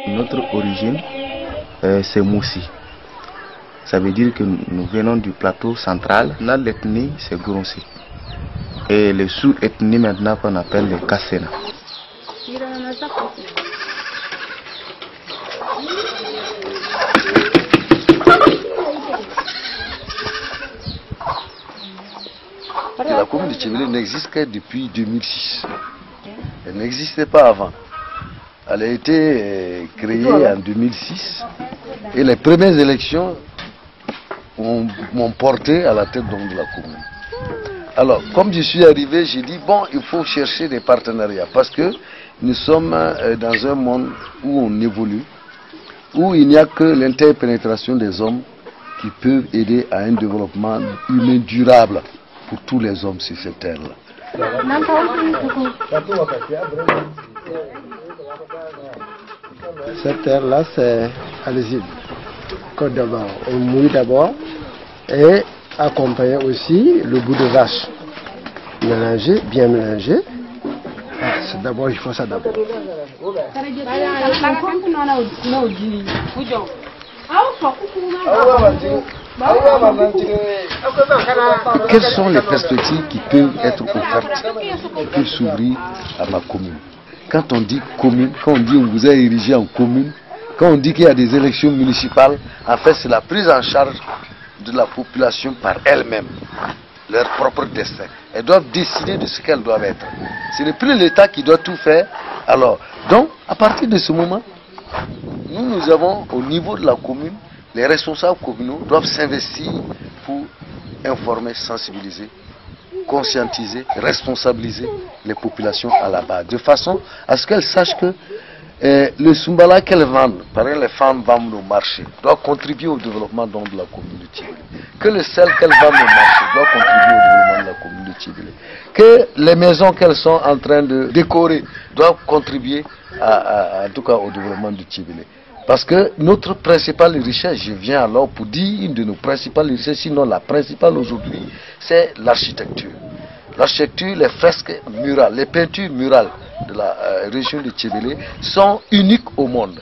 Notre origine, c'est Moussi. Ça veut dire que nous venons du plateau central. Là, l'ethnie, c'est Gronssi. Et les sous-ethnies maintenant qu'on appelle les Kassena. La commune de Tchébélé n'existe que depuis 2006. Elle n'existait pas avant. Elle a été créée en 2006 et les premières élections m'ont porté à la tête de la commune. Alors, comme je suis arrivé, j'ai dit, bon, il faut chercher des partenariats parce que nous sommes dans un monde où on évolue, où il n'y a que l'interpénétration des hommes qui peuvent aider à un développement humain durable pour tous les hommes sur cette terre-là. Cette terre-là, c'est allez-y. Côte d'abord, on mouille d'abord et accompagner aussi le bout de vache. Mélanger, bien mélanger. Ah, d'abord, il faut ça d'abord. Quelles sont les perspectives qui peuvent être offertes, qui peuvent s'ouvrir à ma commune? Quand on dit commune, quand on dit on vous a érigé en commune, quand on dit qu'il y a des élections municipales, en fait c'est la prise en charge de la population par elle-même, leur propre destin. Elles doivent décider de ce qu'elles doivent être. Ce n'est plus l'État qui doit tout faire. Alors, donc, à partir de ce moment, nous avons au niveau de la commune, les responsables communaux doivent s'investir pour informer, sensibiliser, conscientiser, responsabiliser les populations à la base, de façon à ce qu'elles sachent que le Soumbala qu'elles vendent, par exemple les femmes vendent au marché, doit contribuer au développement de la commune de Tchébélé. Que le sel qu'elles vendent au marché doit contribuer au développement de la commune de Tchébélé. Que les maisons qu'elles sont en train de décorer doivent contribuer en tout cas au développement de Tchébélé. Parce que notre principale richesse, je viens alors pour dire une de nos principales richesses, sinon la principale aujourd'hui, c'est l'architecture. L'architecture, les fresques murales, les peintures murales de la région de Tchébélé sont uniques au monde.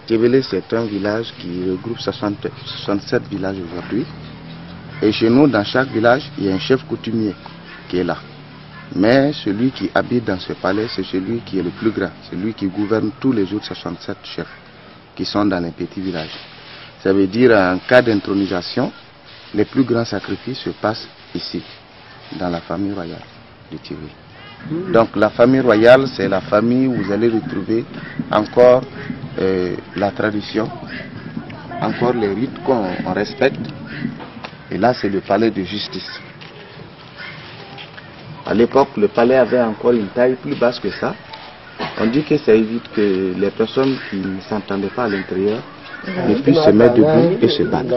Tchébélé, c'est un village qui regroupe 67 villages aujourd'hui. Et chez nous, dans chaque village, il y a un chef coutumier qui est là. Mais celui qui habite dans ce palais, c'est celui qui est le plus grand. C'est lui qui gouverne tous les autres 67 chefs qui sont dans les petits villages. Ça veut dire, en cas d'intronisation, les plus grands sacrifices se passent ici, dans la famille royale de Tchébélé. Donc la famille royale, c'est la famille où vous allez retrouver encore la tradition, encore les rites qu'on respecte. Et là, c'est le palais de justice. À l'époque, le palais avait encore une taille plus basse que ça. On dit que ça évite que les personnes qui ne s'entendaient pas à l'intérieur ne puissent se mettre debout et se battre.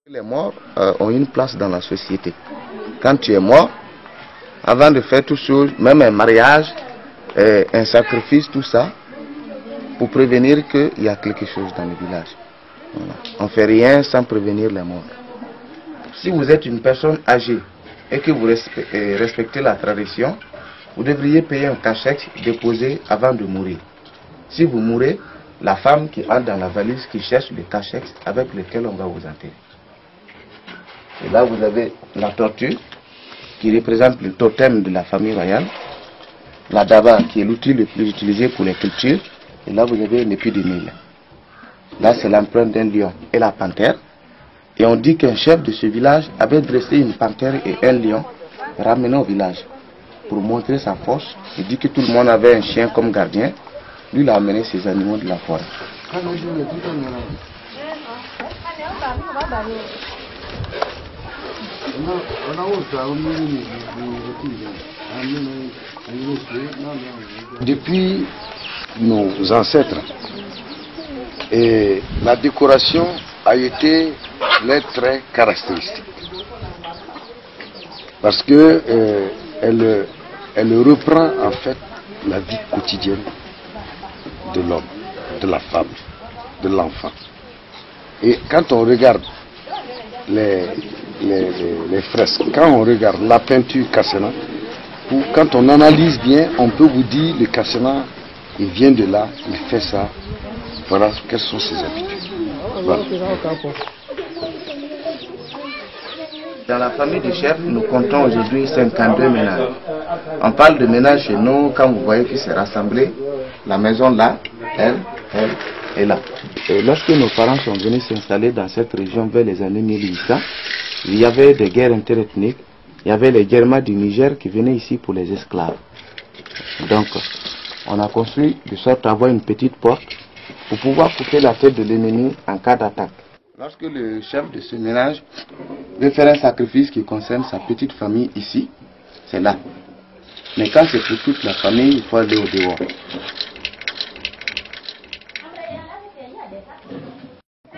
Les morts ont une place dans la société. Quand tu es mort, avant de faire toutes choses, même un mariage, un sacrifice, tout ça, pour prévenir qu'il y a quelque chose dans le village. Voilà. On ne fait rien sans prévenir les morts. Si vous êtes une personne âgée et que vous respectez la tradition, vous devriez payer un cachet déposé avant de mourir. Si vous mourrez, la femme qui entre dans la valise qui cherche le cachet avec lequel on va vous enterrer. Et là vous avez la torture, qui représente le totem de la famille royale. La daba, qui est l'outil le plus utilisé pour les cultures. Et là, vous avez l'épi de Nil. Là, c'est l'empreinte d'un lion et la panthère. Et on dit qu'un chef de ce village avait dressé une panthère et un lion ramené au village pour montrer sa force. Il dit que tout le monde avait un chien comme gardien. Lui, il a amené ses animaux de la forêt. Depuis nos ancêtres, et la décoration a été leur trait caractéristique. Parce que elle reprend en fait la vie quotidienne de l'homme, de la femme, de l'enfant. Et quand on regarde les fresques, quand on regarde la peinture Kassena, quand on analyse bien, on peut vous dire le Kassena, il vient de là, il fait ça, voilà quelles sont ses habitudes. Voilà. Dans la famille du chef, nous comptons aujourd'hui 52 ménages. On parle de ménages chez nous, quand vous voyez qu'ils s'est rassemblé, la maison là, elle et là. Et lorsque nos parents sont venus s'installer dans cette région vers les années 1800, il y avait des guerres interethniques. Il y avait les Germains du Niger qui venaient ici pour les esclaves. Donc, on a construit de sorte à avoir une petite porte pour pouvoir couper la tête de l'ennemi en cas d'attaque. Lorsque le chef de ce ménage veut faire un sacrifice qui concerne sa petite famille ici, c'est là. Mais quand c'est pour toute la famille, il faut aller au dehors.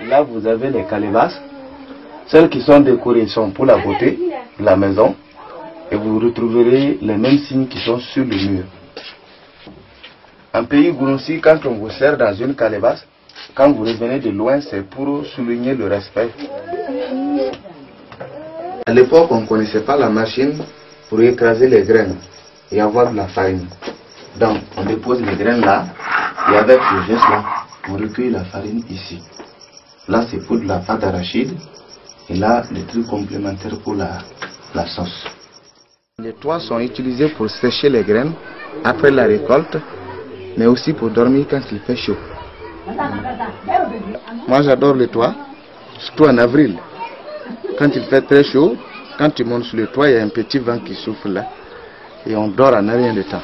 Là, vous avez les calebasses. Celles qui sont décorées sont pour la beauté de la maison. Et vous retrouverez les mêmes signes qui sont sur le mur. En pays Gouroussi, quand on vous sert dans une calebasse, quand vous revenez de loin, c'est pour souligner le respect. À l'époque, on ne connaissait pas la machine pour écraser les graines et avoir de la farine. Donc, on dépose les graines là, et avec ce geste-là, on recueille la farine ici. Là, c'est pour de la pâte d'arachide, et là, les trucs complémentaires pour la sauce. Les toits sont utilisés pour sécher les graines après la récolte, mais aussi pour dormir quand il fait chaud. Moi j'adore les toits, surtout en avril. Quand il fait très chaud, quand tu montes sur le toit, il y a un petit vent qui souffle là. Et on dort en un rien de temps.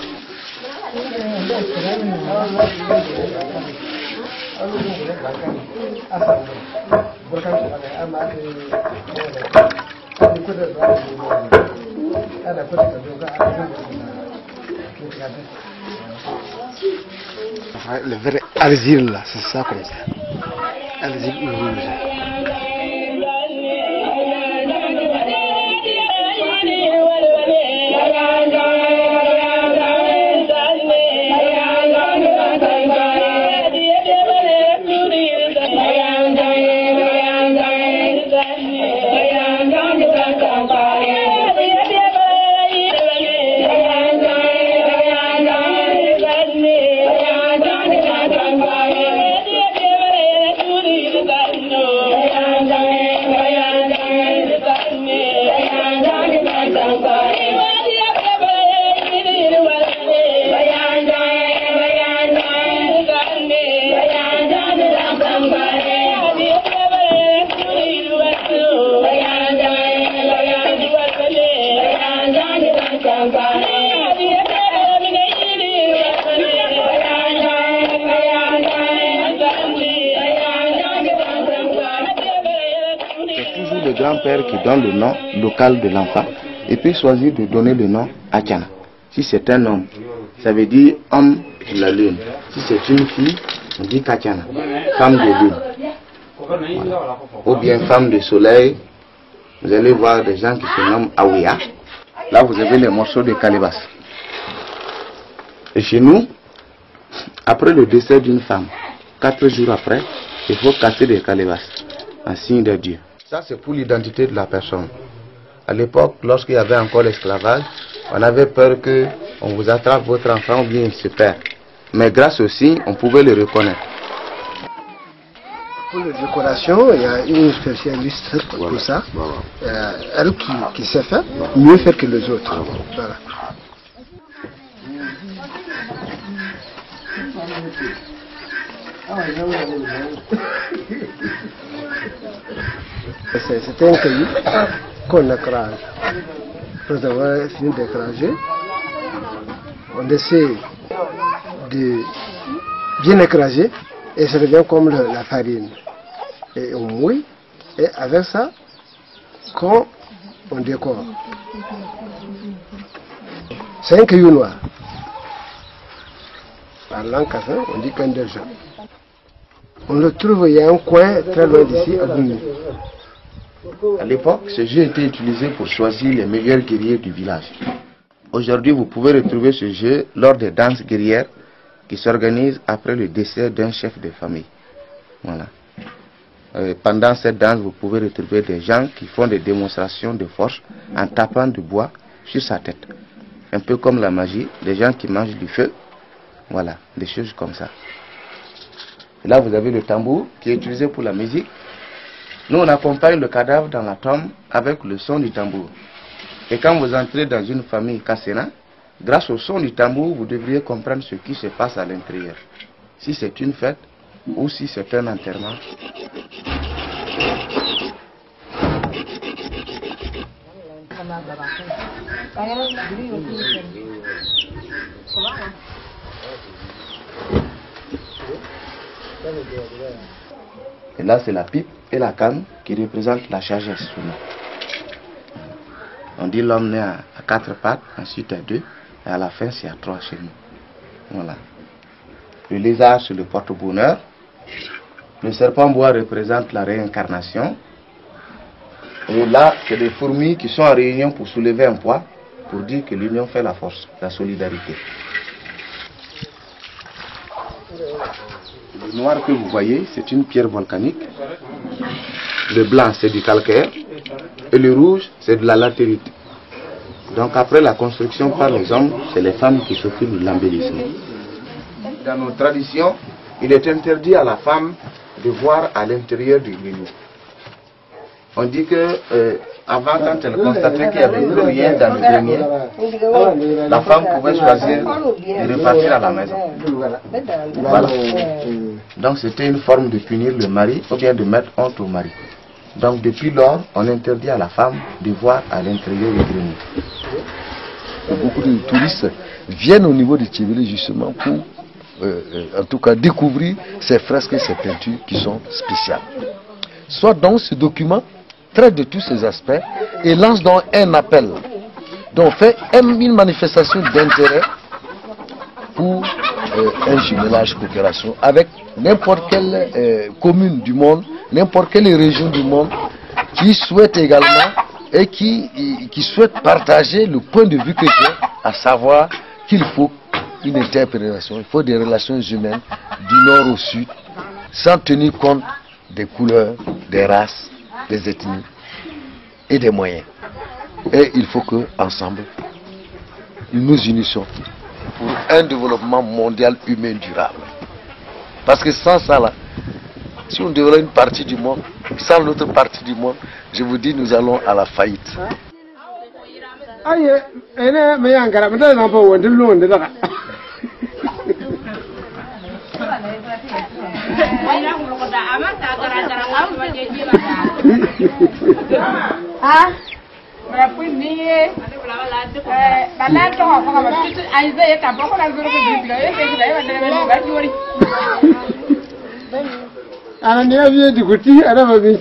Le vrai argile là, c'est ça comme ça. Argile rouge. Le grand-père qui donne le nom local de l'enfant et peut choisir de donner le nom Akana. Si c'est un homme, ça veut dire homme de la lune. Si c'est une fille, on dit Kachana, femme de lune. Voilà. Ou bien femme de soleil. Vous allez voir des gens qui se nomment Aouya. Là, vous avez les morceaux de calebasse. Et chez nous, après le décès d'une femme, 4 jours après, il faut casser des calebasses en signe de Dieu. Ça, c'est pour l'identité de la personne. À l'époque, lorsqu'il y avait encore l'esclavage, on avait peur qu'on vous attrape votre enfant ou bien il se perd. Mais grâce au signe, on pouvait le reconnaître. Pour la décoration, il y a une spécialiste pour ça. Elle qui sait faire, mieux faire que les autres. Voilà. C'est un caillou qu'on écrase. Après avoir fini d'écraser, on essaie de bien écraser et ça devient comme la farine. Et on mouille et avec ça, quand on décore. C'est un caillou noir. Par langue café, on dit qu'un d'argent. On le trouve, il y a un coin très loin d'ici, à Goumi. À l'époque, ce jeu était utilisé pour choisir les meilleurs guerriers du village. Aujourd'hui, vous pouvez retrouver ce jeu lors des danses guerrières qui s'organisent après le décès d'un chef de famille. Voilà. Pendant cette danse, vous pouvez retrouver des gens qui font des démonstrations de force en tapant du bois sur sa tête. Un peu comme la magie, des gens qui mangent du feu. Voilà, des choses comme ça. Et là, vous avez le tambour qui est utilisé pour la musique. Nous, on accompagne le cadavre dans la tombe avec le son du tambour. Et quand vous entrez dans une famille Kassena, grâce au son du tambour, vous devriez comprendre ce qui se passe à l'intérieur. Si c'est une fête ou si c'est un enterrement. Et là, c'est la pipe et la canne qui représentent la sagesse. On dit l'homme né à 4 pattes, ensuite à 2, et à la fin, c'est à 3 chez nous. Voilà. Le lézard, c'est le porte-bonheur. Le serpent bois représente la réincarnation. Et là, c'est des fourmis qui sont en réunion pour soulever un poids, pour dire que l'union fait la force, la solidarité. Le noir que vous voyez, c'est une pierre volcanique. Le blanc, c'est du calcaire. Et le rouge, c'est de la latérite. Donc après la construction par les hommes, c'est les femmes qui s'occupent de l'embellissement. Dans nos traditions, il est interdit à la femme de voir à l'intérieur du grenier. On dit que avant, quand elle constatait qu'il n'y avait plus rien dans le grenier, la femme pouvait choisir de repartir à la maison. Voilà. Donc c'était une forme de punir le mari ou bien de mettre honte au mari. Donc depuis lors, on interdit à la femme de voir à l'intérieur du grenier. Beaucoup de touristes viennent au niveau de Tchébélé justement pour, en tout cas, découvrir ces fresques et ces peintures qui sont spéciales. Soit donc ce document traite de tous ces aspects et lance donc un appel. Donc fait une manifestation d'intérêt pour un jumelage coopération avec n'importe quelle commune du monde, n'importe quelle région du monde qui souhaite également et qui souhaite partager le point de vue que j'ai, à savoir qu'il faut une interprétation, il faut des relations humaines du nord au sud, sans tenir compte des couleurs, des races, des ethnies et des moyens. Et il faut que ensemble nous nous unissions pour un développement mondial humain durable. Parce que sans ça là, si on développe une partie du monde, sans l'autre partie du monde, je vous dis, nous allons à la faillite. Ana vieux du côté, ana va bien.